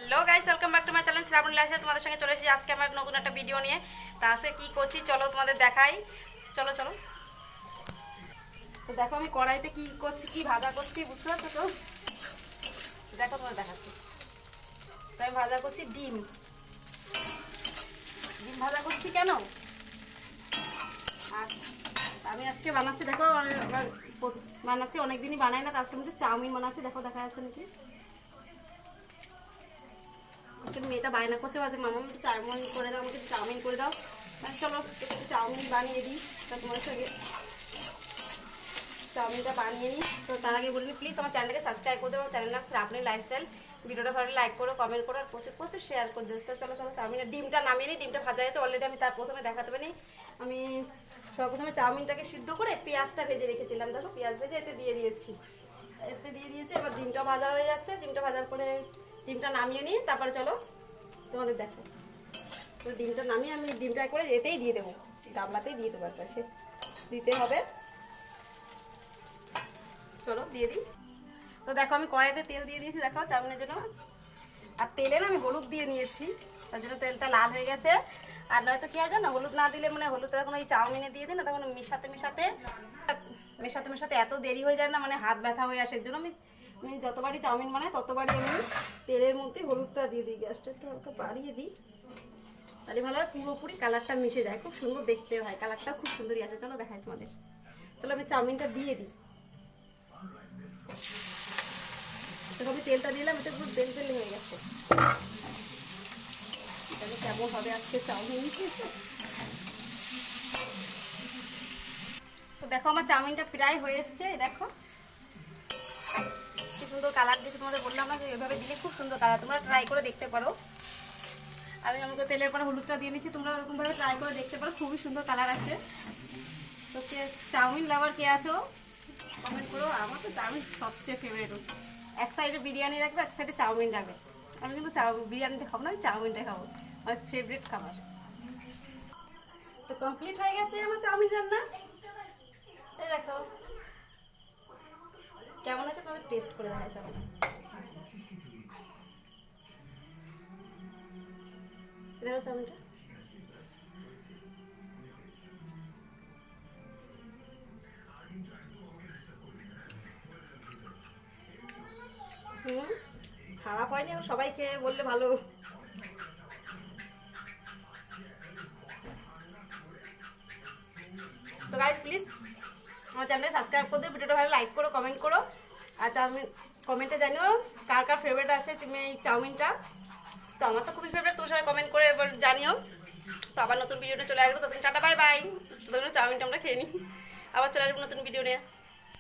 Hello guys, welcome back to my channel Shraban লাইফে। তোমাদের সঙ্গে চলে এসেছি আজকে আমার নতুন একটা ভিডিও নিয়ে। তা আজকে কী করছি চলো তোমাদের দেখাই। চলো চলো। তো দেখো আমি কড়াইতে কি করছি, কি ভাজা করছি বুঝতে পারছো তো? দেখো তোমাদের দেখাচ্ছি। তো আমি ভাজা করছি ডিম। ডিম ভাজা করছি কেন? আর আমি আজকে বানাচ্ছি, দেখো বানাচ্ছি, অনেকদিনই বানাই না। তো আজকে মধ্যে চাউমিন বানাচ্ছি, দেখো দেখা যাচ্ছে নাকি। মেয়েটা বায়না করছে, বাজে মামা একটু চাউমিন করে দাও, আমাকে একটু চাউমিন করে দাও। চলো একটু চাউমিন বানিয়ে দিই। তা তোমার সঙ্গে চাউমিনটা বানিয়ে নিই। তো তার আগে বলিনি, প্লিজ আমার চ্যানেলটাকে সাবস্ক্রাইব করে দেবো। আমার চ্যানেল নাম শ্রাবণী লাইফস্টাইল। ভিডিওটা ভালো লাইক করো, কমেন্ট করো, আর প্রচুর প্রচুর শেয়ার করে দেবো। তো চলো চলো চাউমিনের ডিমটা নামিয়ে নিই। ডিমটা ভাজা গেছে অলরেডি, আমি তার প্রথমে দেখাতে পারি। আমি সর্বপ্রথমে চাউমিনটাকে সিদ্ধ করে পেঁয়াজটা ভেজে রেখেছিলাম, দেখো পেঁয়াজ ভেজে এতে দিয়ে দিয়েছি। এবার ডিমটা ভাজা হয়ে যাচ্ছে। ডিমটা ভাজার পরে ডিমটা নামিয়ে নিই, তারপরে চলো তোমাদের দেখো। তো ডিমটা নামিয়ে আমি ডিমটা করে এতেই দিয়ে দেবো, গামলাতেই দিয়ে দেবো, একটা সে দিতে হবে। চলো দিয়ে দিই। তো দেখো আমি কড়াইতে তেল দিয়ে দিয়েছি, দেখো চাউমিনের জন্য। আর তেলে না আমি হলুদ দিয়ে নিয়েছি, তার জন্য তেলটা লাল হয়ে গেছে। আর নয়তো কি হয় জানো, হলুদ না দিলে মানে হলুদটা যখন ওই চাউমিনে দিয়ে দিই না, তখন মেশাতে মেশাতে মেশাতে মেশাতে এত দেরি হয়ে যায় না, মানে হাত ব্যথা হয়ে আসে। এর জন্য আমি যতবারই চাউমিন বানাই ততবারই আমি তেলের মধ্যে হলুদটা দিয়ে দিই। গ্যাসটা একটু হালকা বাড়িয়ে দিই, তাহলে ভালো হয় পুরোপুরি কালারটা মিশে যায়, খুব সুন্দর দেখতে হয়, কালারটা খুব সুন্দরই আসে। চলো দেখাই তোমাদের। চলো আমি চাউমিনটা দিয়ে দিই। দেখো আমি তেলটা দিলাম, এটা পুরো তেল তেল হয়ে গেছে। তাহলে কেমন হবে আজকে চাউমিন। তো দেখো আমার চাউমিনটা প্রায় হয়ে এসছে, দেখো কি সুন্দর কালার দিয়েছে। তোমাদের বললাম না যে এভাবে দিলে খুব সুন্দর কালার, তোমরা ট্রাই করে দেখতে পারো। আমি আমাকে তেলের পরে হলুদটা দিয়ে নিচ্ছি, তোমরা ওরকমভাবে ট্রাই করে দেখতে পারো, খুবই সুন্দর কালার আছে। তো কে চাউমিন লাভার কে আছো কমেন্ট করো। আমার তো চাউমিন সবচেয়ে ফেভারিট। এক সাইডে বিরিয়ানি রাখবে, এক সাইডে চাউমিন রাখবে। আমি কিন্তু বিরিয়ানিটা খাবো না, আমি চাউমিনটা খাবো, আমার ফেভারিট খাবার। তো কমপ্লিট হয়ে গেছে আমার চাউমিন রান্না। এই দেখো কেমন আছে, তোমাদের টেস্ট করে দেখা যাবে। দেখো চাউমিনটা খারাপ হয়নি, এখন সবাই খেয়ে বললে ভালো। তো গাইজ প্লিজ আমার চ্যানেলটা সাবস্ক্রাইব করে দিও, ভিডিওটা ভালো লাইক করো, কমেন্ট করো। আর চাউমিন কমেন্টে জানিও কার কার ফেভারিট আছে তুমি এই চাউমিনটা। তো আমার তো খুবই ফেভারিট, তোমরা সবাই কমেন্ট করে এবার জানিও। তো আবার নতুন ভিডিওটা চলে আসবো, ততদিন টাটা বাই বাই। ততদিন চাউমিনটা আমরা খেয়ে নিই, আবার চলে আসবো নতুন ভিডিও নিয়ে।